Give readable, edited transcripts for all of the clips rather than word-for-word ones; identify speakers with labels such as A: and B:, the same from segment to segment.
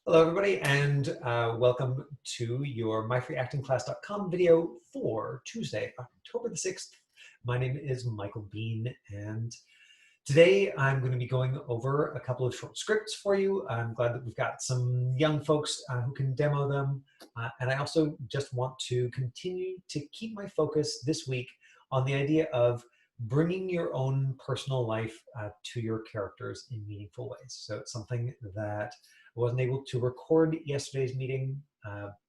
A: Hello, everybody, and welcome to your myfreeactingclass.com video for Tuesday, October the 6th. My name is Michael Bean, and today I'm going to be going over a couple of short scripts for you. I'm glad that we've got some young folks who can demo them, and I also just want to continue to keep my focus this week on the idea of bringing your own personal life to your characters in meaningful ways. So it's something that I wasn't able to record yesterday's meeting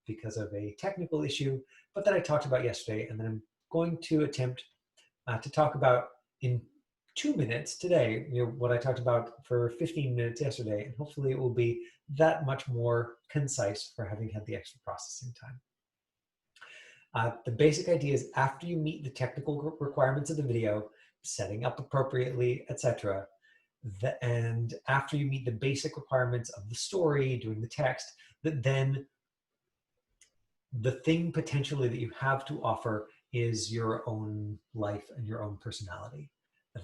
A: because of a technical issue, but that I talked about yesterday, and then I'm going to attempt to talk about in 2 minutes today, what I talked about for 15 minutes yesterday, and hopefully it will be that much more concise for having had the extra processing time. The basic idea is after you meet the technical requirements of the video, setting up appropriately, etc., and after you meet the basic requirements of the story, doing the text, that then the thing potentially that you have to offer is your own life and your own personality.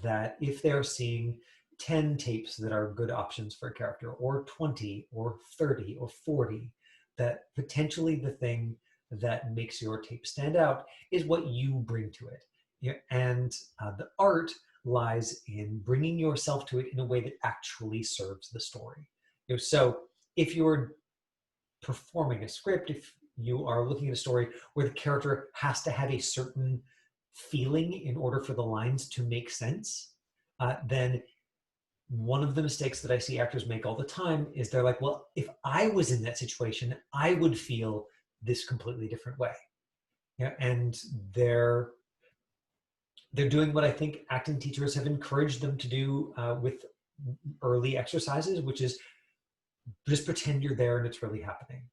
A: That if they're seeing 10 tapes that are good options for a character, or 20, or 30, or 40, that potentially the thing that makes your tape stand out is what you bring to it. And the art lies in bringing yourself to it in a way that actually serves the story. So if you're performing a script, if you are looking at a story where the character has to have a certain feeling in order for the lines to make sense, then one of the mistakes that I see actors make all the time is they're like, well, if I was in that situation, I would feel this completely different way. And they're doing what I think acting teachers have encouraged them to do with early exercises, which is just pretend you're there and it's really happening,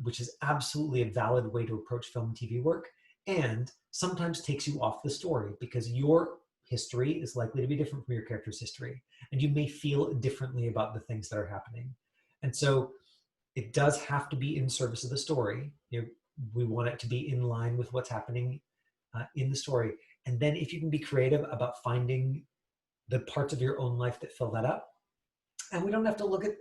A: which is absolutely a valid way to approach film and TV work, and sometimes takes you off the story because your history is likely to be different from your character's history, and you may feel differently about the things that are happening. And so it does have to be in service of the story. We want it to be in line with what's happening in the story. And then if you can be creative about finding the parts of your own life that fill that up, and we don't have to look at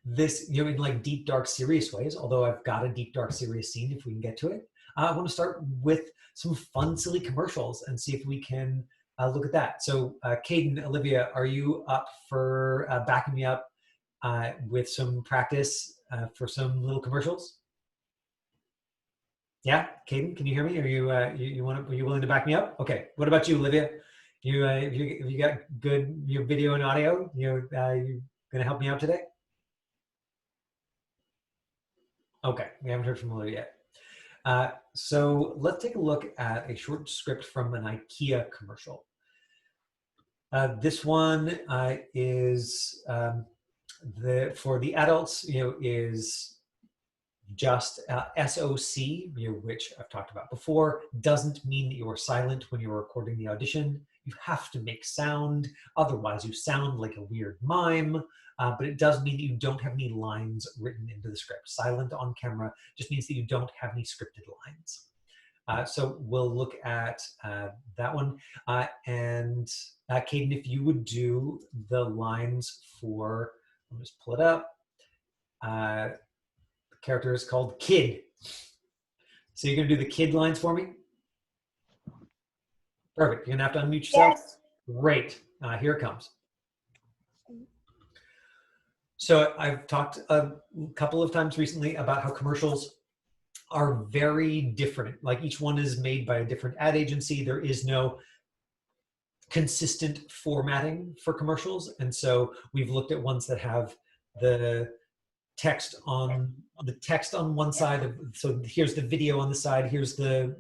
A: this in like deep, dark, serious ways, although I've got a deep, dark, serious scene if we can get to it. I want to start with some fun, silly commercials and see if we can look at that. So Caden, Olivia, are you up for backing me up with some practice for some little commercials? Yeah, Caden, can you hear me? Are you are you willing to back me up? Okay. What about you, Olivia? Have you got good video and audio? You gonna help me out today? Okay, we haven't heard from Olivia yet. So let's take a look at a short script from an IKEA commercial. This one is for the adults. Is just SOC, which I've talked about before, doesn't mean that you're silent when you're recording the audition. You have to make sound, otherwise you sound like a weird mime, but it does mean that you don't have any lines written into the script. Silent on camera just means that you don't have any scripted lines. So we'll look at that one. And Caden, if you would do the lines for, I'll just pull it up. Character is called Kid. So you're going to do the Kid lines for me? Perfect. You're going to have to unmute yourself.
B: Yes.
A: Great. Here it comes. So I've talked a couple of times recently about how commercials are very different. Like each one is made by a different ad agency. There is no consistent formatting for commercials. And so we've looked at ones that have the text on one side so here's the video on the side, here's the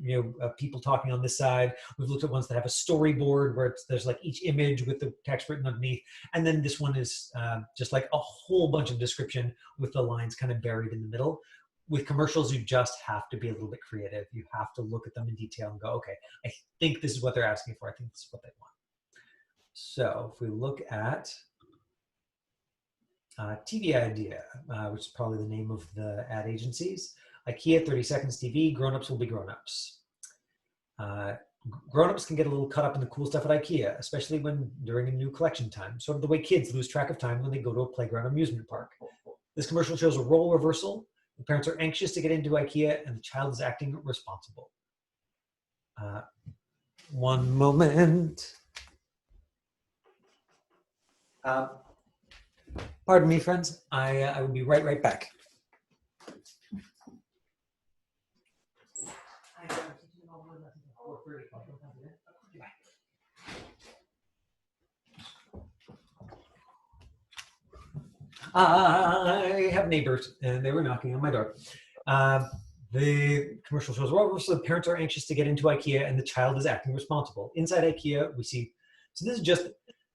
A: people talking on this side. We've looked at ones that have a storyboard where there's like each image with the text written underneath, and then this one is just like a whole bunch of description with the lines kind of buried in the middle. With commercials, you just have to be a little bit creative. You have to look at them in detail and go, okay, I think this is what they're asking for. I think this is what they want. So if we look at TV idea, which is probably the name of the ad agencies. IKEA, 30 seconds TV, grown-ups will be grown-ups. Grown-ups can get a little caught up in the cool stuff at IKEA, especially during a new collection time, sort of the way kids lose track of time when they go to a playground amusement park. This commercial shows a role reversal. The parents are anxious to get into IKEA and the child is acting responsible. One moment. Pardon me, friends. I will be right back. I have neighbors, and they were knocking on my door. The commercial shows well, so the parents are anxious to get into IKEA, and the child is acting responsible. Inside IKEA, we see, so this is just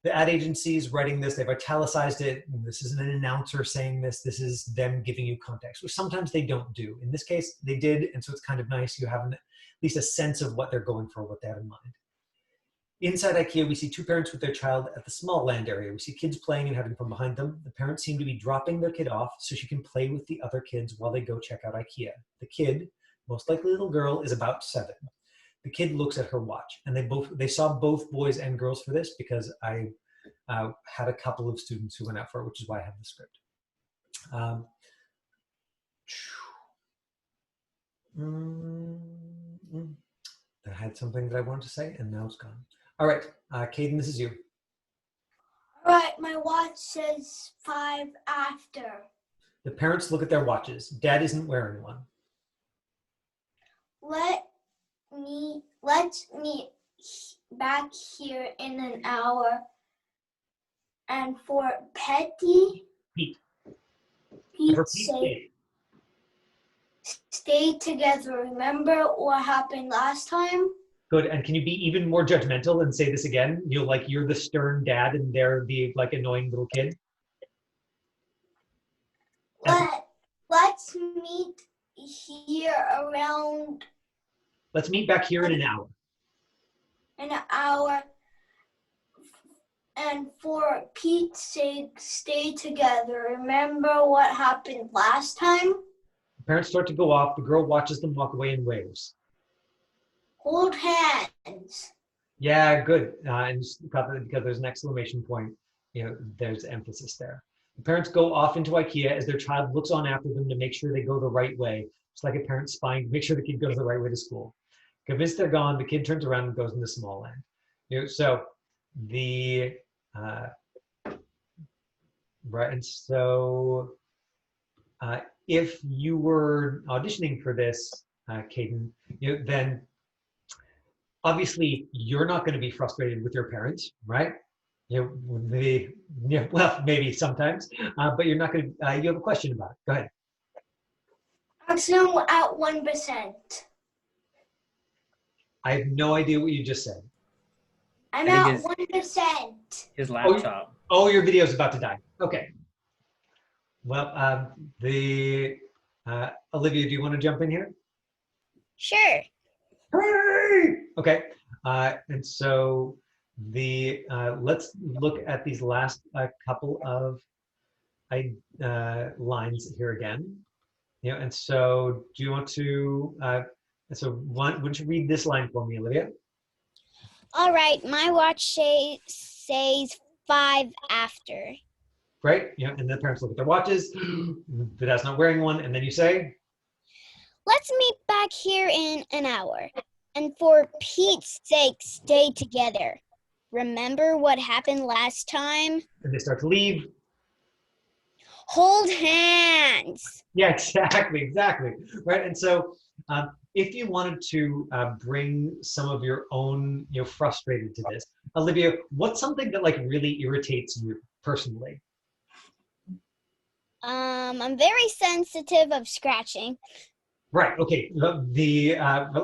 A: the ad agencies writing this. They've italicized it. This isn't an announcer saying this. This is them giving you context, which sometimes they don't do. In this case, they did, and so it's kind of nice. You have at least a sense of what they're going for, what they have in mind. Inside IKEA, we see two parents with their child at the small land area. We see kids playing and having fun behind them. The parents seem to be dropping their kid off so she can play with the other kids while they go check out IKEA. The kid, most likely a little girl, is about 7. The kid looks at her watch, and they saw both boys and girls for this because I had a couple of students who went out for it, which is why I have the script. I had something that I wanted to say, and now it's gone. All right, Caden, this is you.
B: All right, my watch says 5 after.
A: The parents look at their watches. Dad isn't wearing one.
B: Let's meet back here in an hour. And for Pete say, stay together. Remember what happened last time?
A: Good. And can you be even more judgmental and say this again? You're the stern dad and they're the annoying little kid.
B: Let's meet here around.
A: Let's meet back here in an hour.
B: In an hour. And for Pete's sake, stay together. Remember what happened last time?
A: The parents start to go off. The girl watches them walk away and waves.
B: Hold hands.
A: Yeah, good. And because there's an exclamation point, there's emphasis there. The parents go off into IKEA as their child looks on after them to make sure they go the right way. It's like a parent spying to make sure the kid goes the right way to school. Convinced they're gone, the kid turns around and goes into small land. So the right, and so if you were auditioning for this, Caden, then obviously you're not going to be frustrated with your parents, right? Well, maybe sometimes, but you're not going to. You have a question about it. Go ahead.
B: I'm still at 1%.
A: I have no idea what you just said.
B: I'm at 1%.
C: His laptop.
A: Oh, your video's about to die. Okay. Well, Olivia, do you want to jump in here?
D: Sure.
A: Hooray! Okay. And so let's look at these last couple of lines here again. And so do you want to? Why don't you read this line for me, Olivia?
D: All right, my watch says 5 after.
A: Right? And the parents look at their watches. The dad's not wearing one, and then you say,
D: let's meet back here in an hour. And for Pete's sake, stay together. Remember what happened last time?
A: And they start to leave.
D: Hold hands.
A: Yeah, exactly. Right. And so if you wanted to bring some of your own, frustrated to this, Olivia, what's something that really irritates you personally?
D: I'm very sensitive of scratching.
A: Right. Okay. The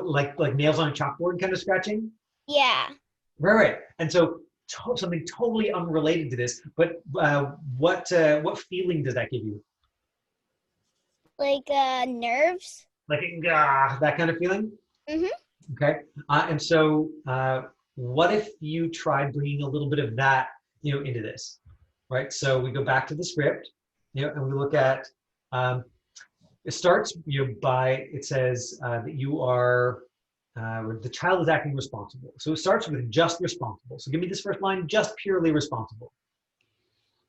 A: like nails on a chalkboard kind of scratching.
D: Yeah.
A: Right. And so something totally unrelated to this, but what feeling does that give you?
D: Like nerves.
A: Like that kind of feeling.
D: Mm-hmm.
A: Okay. And so what if you tried bringing a little bit of that, into this, right? So we go back to the script, and we look at. It starts, it says that you are. The child is acting responsible. So it starts with just responsible. So give me this first line, just purely responsible.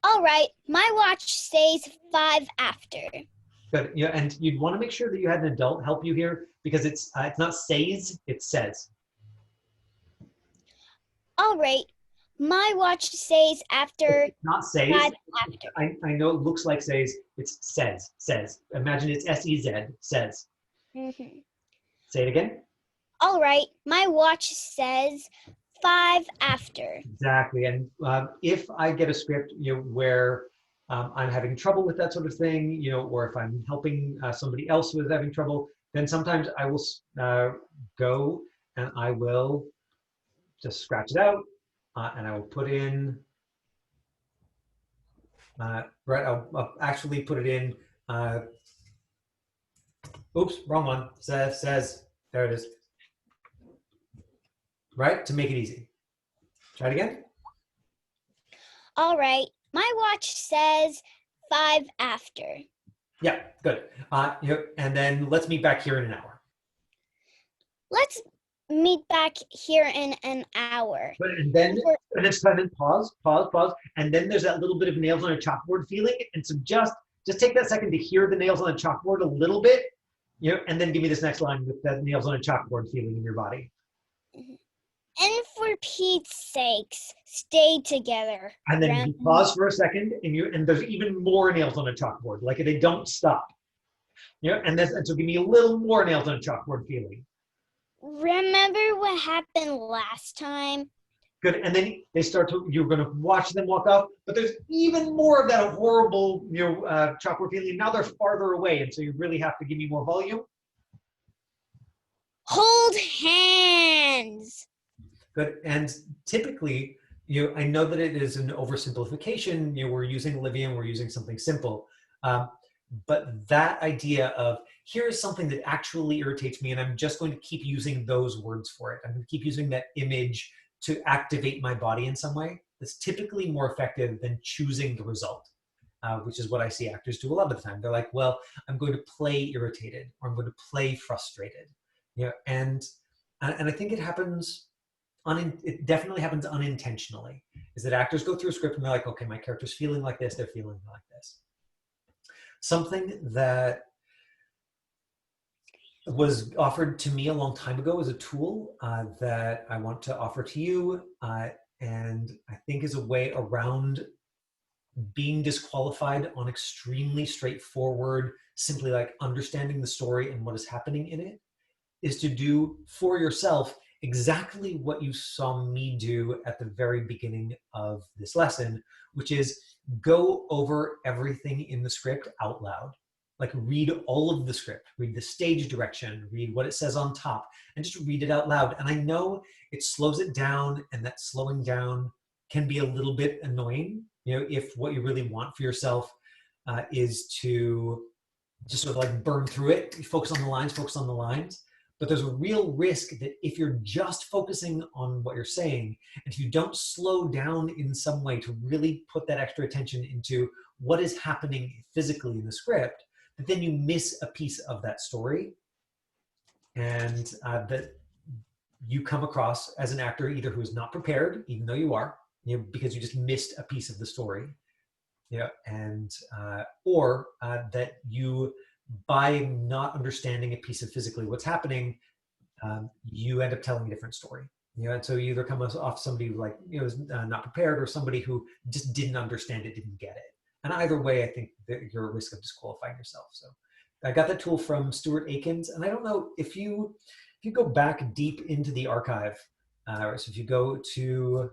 D: All right, my watch says 5 after.
A: Good. Yeah, and you'd want to make sure that you had an adult help you here because it's not says, it says.
D: All right, my watch says after
A: It's not says.
D: 5 after.
A: I know it looks like says. It's says. Says. Imagine it's S-E-Z. Says.
D: Mm-hmm.
A: Say it again.
D: All right, my watch says 5 after.
A: Exactly. And if I get a script, where I'm having trouble with that sort of thing, or if I'm helping somebody else who is having trouble, then sometimes I will go and I will just scratch it out, and I will put in. Right. I'll actually put it in. Oops, wrong one. Says. There it is. Right, to make it easy. Try it again.
D: All right, my watch says 5 after.
A: Yeah, good. And then let's meet back here in an hour.
D: Let's meet back here in an hour.
A: And then pause, and then there's that little bit of nails on a chalkboard feeling. And so just take that second to hear the nails on the chalkboard a little bit, and then give me this next line with that nails on a chalkboard feeling in your body.
D: And for Pete's sakes, stay together.
A: And then you pause for a second, and there's even more nails on a chalkboard, like they don't stop. And so give me a little more nails on a chalkboard feeling.
D: Remember what happened last time?
A: Good. And then they start to, you're going to watch them walk off, but there's even more of that horrible, chalkboard feeling. Now they're farther away, and so you really have to give me more volume.
D: Hold hands.
A: Good. And typically, I know that it is an oversimplification. We're using Olivia and we're using something simple. But that idea of here's something that actually irritates me, and I'm just going to keep using those words for it. I'm going to keep using that image to activate my body in some way. That's typically more effective than choosing the result, which is what I see actors do a lot of the time. They're like, well, I'm going to play irritated, or I'm going to play frustrated. And I think it happens. It definitely happens unintentionally. Is that actors go through a script and they're like, okay, my character's feeling like this, they're feeling like this. Something that was offered to me a long time ago as a tool that I want to offer to you, and I think is a way around being disqualified on extremely straightforward, simply like understanding the story and what is happening in it, is to do for yourself exactly what you saw me do at the very beginning of this lesson, which is go over everything in the script out loud. Like read all of the script, read the stage direction, read what it says on top, and just read it out loud. And I know it slows it down, and that slowing down can be a little bit annoying, if what you really want for yourself is to just sort of like burn through it, focus on the lines. But there's a real risk that if you're just focusing on what you're saying, and if you don't slow down in some way to really put that extra attention into what is happening physically in the script, that then you miss a piece of that story, and that you come across as an actor either who is not prepared, even though you are, because you just missed a piece of the story, and or that you, by not understanding a piece of physically what's happening, you end up telling a different story. And so you either come off somebody who is not prepared, or somebody who just didn't understand it, didn't get it. And either way, I think that you're at risk of disqualifying yourself. So I got that tool from Stuart Akins, and I don't know if you go back deep into the archive. So if you go to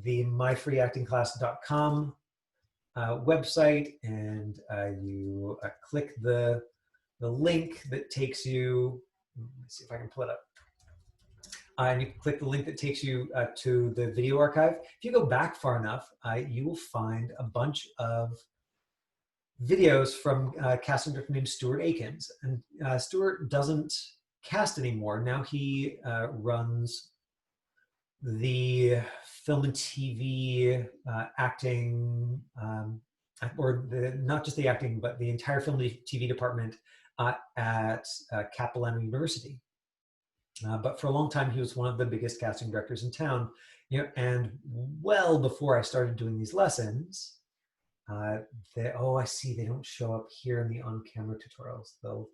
A: the myfreeactingclass.com website, and you click the link that takes you, let me see if I can pull it up. And you click the link that takes you to the video archive. If you go back far enough, you will find a bunch of videos from a casting director named Stuart Akins. And Stuart doesn't cast anymore. Now he runs the film and TV acting, or not just the acting, but the entire film and TV department at Capilano University. But for a long time, he was one of the biggest casting directors in town. And well before I started doing these lessons, Oh, I see. They don't show up here in the on-camera tutorials. They'll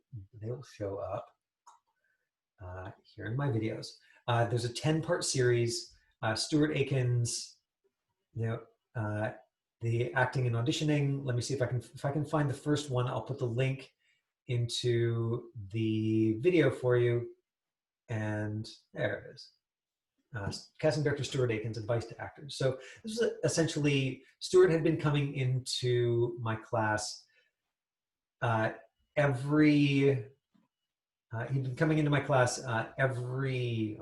A: show up here in my videos. There's a 10-part series. Stuart Aiken's, the acting and auditioning. Let me see if I can find the first one. I'll put the link into the video for you. And there it is. Casting director Stuart Aiken's advice to actors. So this was essentially, Stuart had been coming into my class he'd been coming into my class every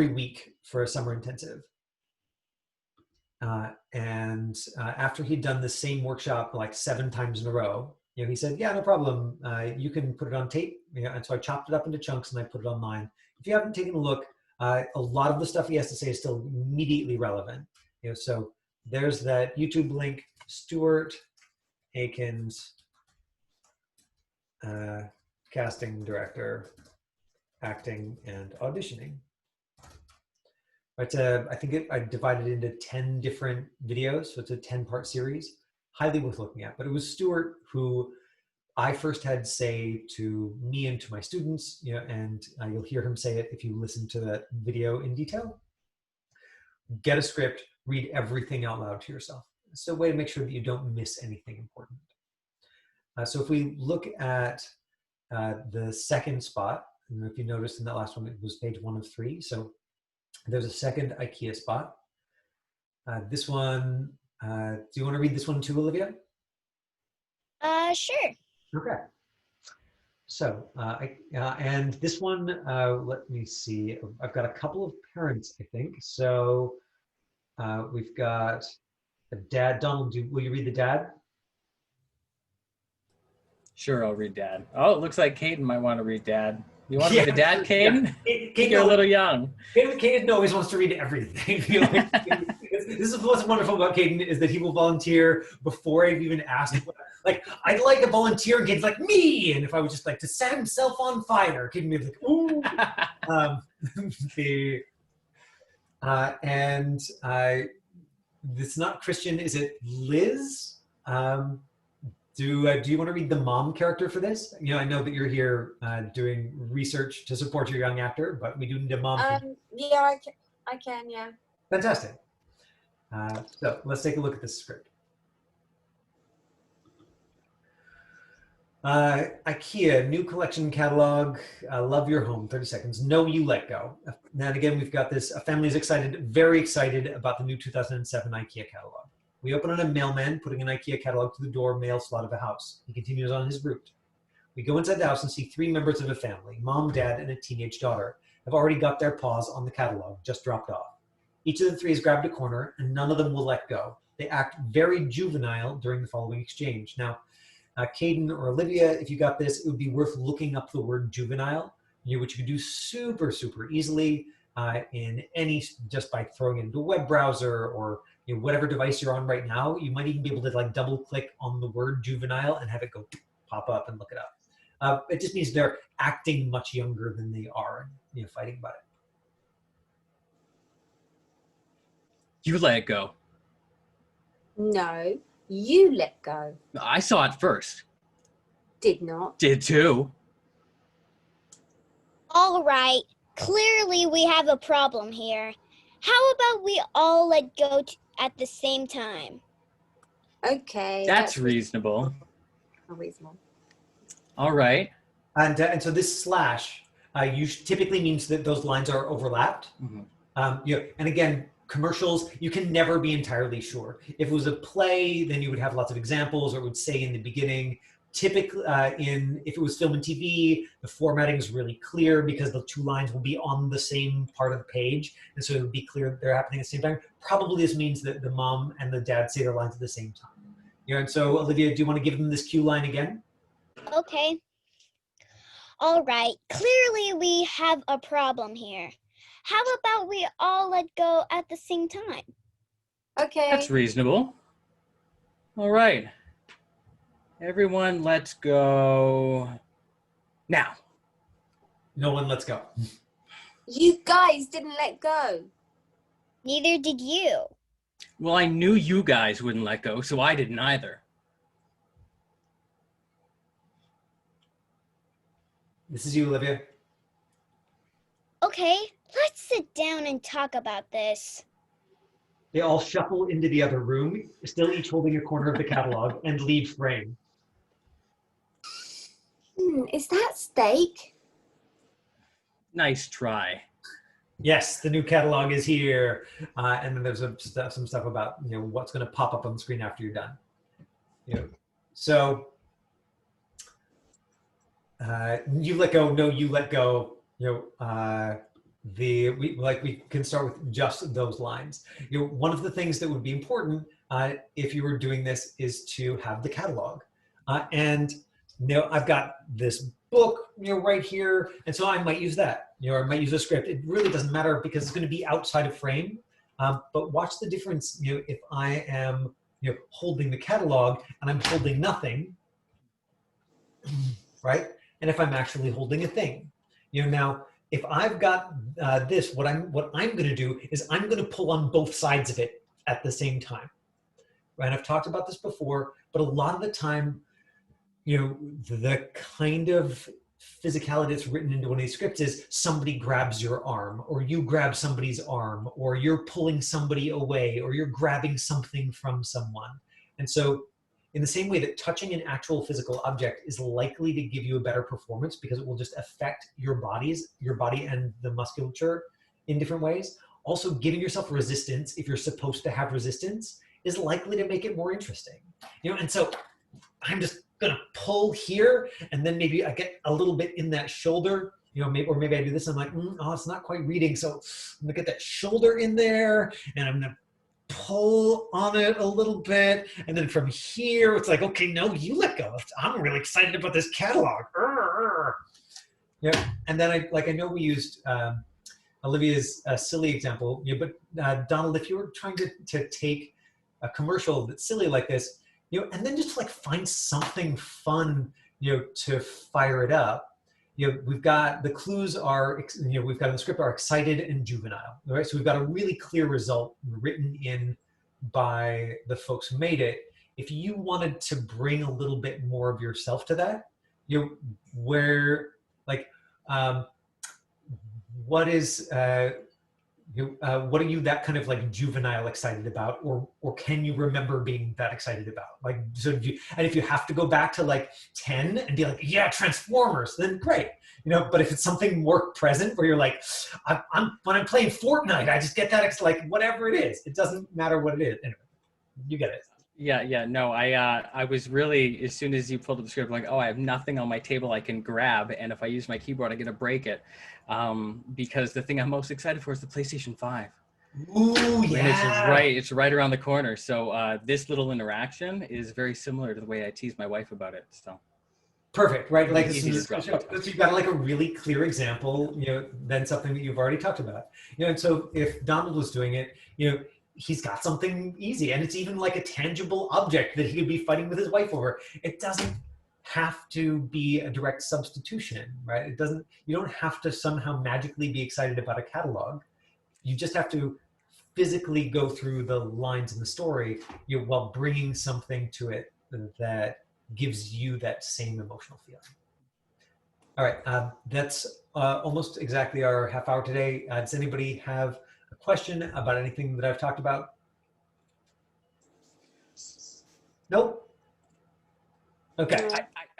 A: week for a summer intensive. And after he'd done the same workshop like 7 times in a row, he said, yeah, no problem. You can put it on tape. And so I chopped it up into chunks and I put it online. If you haven't taken a look, a lot of the stuff he has to say is still immediately relevant. So there's that YouTube link, Stuart Aiken's casting director, acting and auditioning. But I think I divided it into 10 different videos, so it's a 10-part series. Highly worth looking at. But it was Stuart who I first had say to me and to my students, and you'll hear him say it if you listen to that video in detail. Get a script, read everything out loud to yourself. It's a way to make sure that you don't miss anything important. So if we look at the second spot, and if you noticed in that last one, it was page 1 of 3. So there's a second IKEA spot. This one, do you want to read this one too, Olivia?
D: Sure.
A: Okay. So, and this one, let me see. I've got a couple of parents, I think. So we've got a dad. Donald, will you read the dad?
C: Sure, I'll read Dad. Oh, it looks like Caden might want to read Dad. You want to read the Dad, Caden?
A: Yeah.
C: You're a little young.
A: Caden always wants to read everything. This is what's wonderful about Caden is that he will volunteer before I've even asked. Like, I'd like to volunteer, and Caden's like, me! And if I was just like, to set himself on fire, Caden would be like, ooh. It's not Christian, is it Liz? Do you want to read the mom character for this? I know that you're here doing research to support your young actor, but we do need a mom.
E: Yeah, I can, yeah.
A: Fantastic. So let's take a look at this script. IKEA, new collection catalog, love your home, 30 seconds. No, you let go. And again, we've got this, a family is excited, very excited about the new 2007 IKEA catalog. We open on a mailman putting an IKEA catalog to the door mail slot of a house. He continues on his route. We go inside the house and see 3 members of a family, mom, dad, and a teenage daughter, have already got their paws on the catalog, just dropped off. Each of the 3 has grabbed a corner, and none of them will let go. They act very juvenile during the following exchange. Now, Caden or Olivia, if you got this, it would be worth looking up the word juvenile, which you can do super, super easily just by throwing it into a web browser or whatever device you're on right now. You might even be able to like double click on the word juvenile and have it go pop up and look it up. It just means they're acting much younger than they are, fighting about it.
C: You let it go.
E: No, you let go.
C: I saw it first.
E: Did not.
C: Did too.
D: All right. Clearly, we have a problem here. How about we all let go at the same time?
E: Okay.
C: That's reasonable.
E: Reasonable.
C: All right.
A: And so this slash typically means that those lines are overlapped.
C: Mm-hmm.
A: And again, commercials, you can never be entirely sure. If it was a play, then you would have lots of examples, or it would say in the beginning. Typically, if it was film and TV, the formatting is really clear because the 2 lines will be on the same part of the page, and so it would be clear that they're happening at the same time. Probably this means that the mom and the dad say their lines at the same time. And so, Olivia, do you want to give them this cue line again?
D: Okay. All right. Clearly, we have a problem here. How about we all let go at the same time?
E: Okay.
C: That's reasonable. All right. Everyone, let's go now.
A: No one lets go.
E: You guys didn't let go.
D: Neither did you.
C: Well, I knew you guys wouldn't let go, so I didn't either.
A: This is you, Olivia.
D: Okay, let's sit down and talk about this.
A: They all shuffle into the other room, still each holding a corner of the catalog, and leave frame.
E: Is that steak?
C: Nice try.
A: Yes, the new catalog is here, and then there's some stuff about what's going to pop up on the screen after you're done. So you let go. No, you let go. We can start with just those lines. One of the things that would be important if you were doing this is to have the catalog, and I've got this book right here, and so I might use that. Or I might use a script. It really doesn't matter because it's going to be outside of frame. But watch the difference. If I am holding the catalog and I'm holding nothing, right? And if I'm actually holding a thing, now if I've got this, what I'm going to do is I'm going to pull on both sides of it at the same time. Right? And I've talked about this before, but a lot of the time, the kind of physicality that's written into one of these scripts is somebody grabs your arm, or you grab somebody's arm, or you're pulling somebody away, or you're grabbing something from someone. And so in the same way that touching an actual physical object is likely to give you a better performance because it will just affect your body and the musculature in different ways, also giving yourself resistance, if you're supposed to have resistance, is likely to make it more interesting. And so I'm just gonna pull here, and then maybe I get a little bit in that shoulder, maybe I do this, I'm like, oh, it's not quite reading, so I'm gonna get that shoulder in there, and I'm gonna pull on it a little bit, and then from here, it's like, okay, no, you let go. I'm really excited about this catalog. And then I know we used Olivia's silly example, but Donald, if you were trying to take a commercial that's silly like this, and then just find something fun, to fire it up. We've got the clues are, we've got in the script are excited and juvenile, right? So we've got a really clear result written in by the folks who made it. If you wanted to bring a little bit more of yourself to that, what is, what are you that kind of juvenile excited about, or can you remember being that excited about? And if you have to go back to 10 and be like, yeah, Transformers, then great, But if it's something more present where you're like, when I'm playing Fortnite, I just get that whatever it is, it doesn't matter what it is. Anyway, you get it.
C: Yeah. No, I was really, as soon as you pulled up the script, oh, I have nothing on my table I can grab, and if I use my keyboard, I'm gonna break it. Because the thing I'm most excited for is the PlayStation 5.
A: Ooh, yeah.
C: And it's right around the corner. So this little interaction is very similar to the way I tease my wife about it. So
A: perfect, right?
C: Easy to drop.
A: So you've got a really clear example, then something that you've already talked about. And so if Donald was doing it, he's got something easy, and it's even a tangible object that he could be fighting with his wife over. It doesn't have to be a direct substitution, right? You don't have to somehow magically be excited about a catalog. You just have to physically go through the lines in the story, while bringing something to it that gives you that same emotional feeling. All right, that's almost exactly our half hour today. Does anybody have a question about anything that I've talked about? Nope. Okay.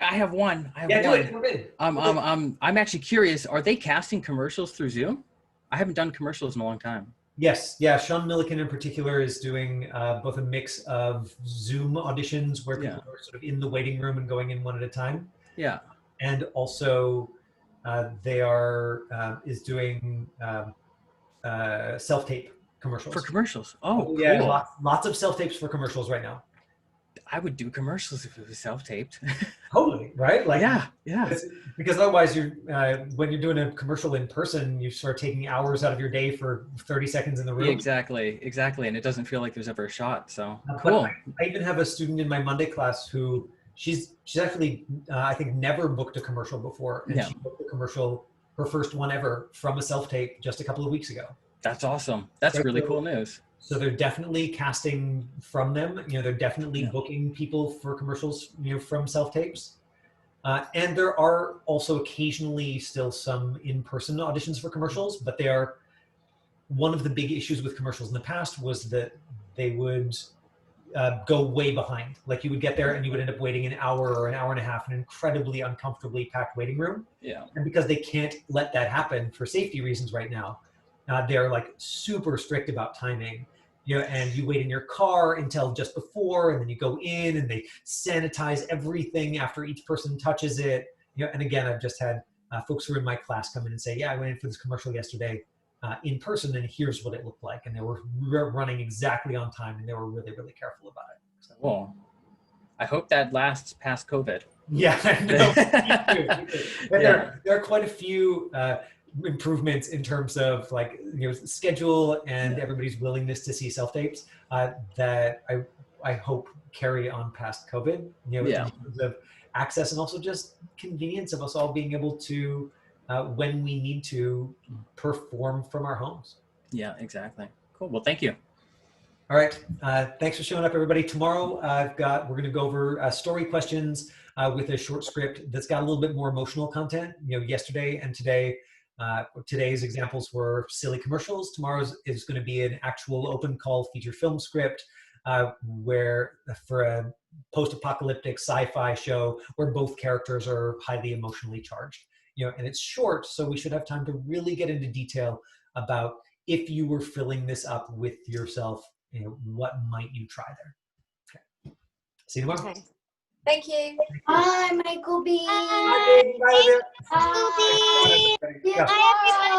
C: I have one.
A: Do it. We're good.
C: I'm actually curious. Are they casting commercials through Zoom? I haven't done commercials in a long time.
A: Yes. Yeah. Sean Milliken in particular is doing both a mix of Zoom auditions where people are sort of in the waiting room and going in one at a time.
C: Yeah.
A: And also is doing self-tape commercials.
C: For commercials. Oh, cool.
A: Yeah. Lots of self-tapes for commercials right now.
C: I would do commercials if it was self-taped.
A: Totally, right?
C: Yeah.
A: Because otherwise, when you're doing a commercial in person, you start taking hours out of your day for 30 seconds in the room.
C: Yeah, exactly, and it doesn't feel like there's ever a shot. So cool.
A: I even have a student in my Monday class who she's actually I think never booked a commercial before, and she booked a commercial, her first one ever, from a self-tape just a couple of weeks ago.
C: That's awesome. That's
A: Right,
C: really
A: so-
C: cool news.
A: So they're definitely casting from them. They're definitely
C: Yeah.
A: booking people for commercials, from self-tapes. And there are also occasionally still some in-person auditions for commercials, but they are one of the big issues with commercials in the past was that they would go way behind. Like you would get there and you would end up waiting an hour or an hour and a half in an incredibly uncomfortably packed waiting room.
C: Yeah.
A: And because they can't let that happen for safety reasons right now, they're like super strict about timing. And you wait in your car until just before, and then you go in and they sanitize everything after each person touches it. And again, I've just had folks who are in my class come in and say, yeah, I went in for this commercial yesterday in person, and here's what it looked like. And they were running exactly on time, and they were really, really careful about it. So,
C: Cool. I hope that lasts past COVID.
A: yeah, I know. Me too. But
C: Yeah.
A: there are quite a few improvements in terms of like schedule and
C: Yeah.
A: everybody's willingness to see self-tapes that I hope carry on past COVID. In
C: Yeah.
A: terms of access and also just convenience of us all being able to when we need to perform from our homes.
C: Yeah, exactly. Cool. Well, thank you.
A: All right. Thanks for showing up, everybody. Tomorrow, we're going to go over story questions with a short script that's got a little bit more emotional content. Yesterday and today, today's examples were silly commercials. Tomorrow's is going to be an actual open call feature film script where for a post-apocalyptic sci-fi show where both characters are highly emotionally charged. And it's short, so we should have time to really get into detail about if you were filling this up with yourself, what might you try there? Okay. See you tomorrow.
E: Okay. Thank you.
B: Bye, Michael B.
D: Bye.
A: Bye, Olivia.
B: Bye.
D: Bye,
A: Bye.
D: everybody.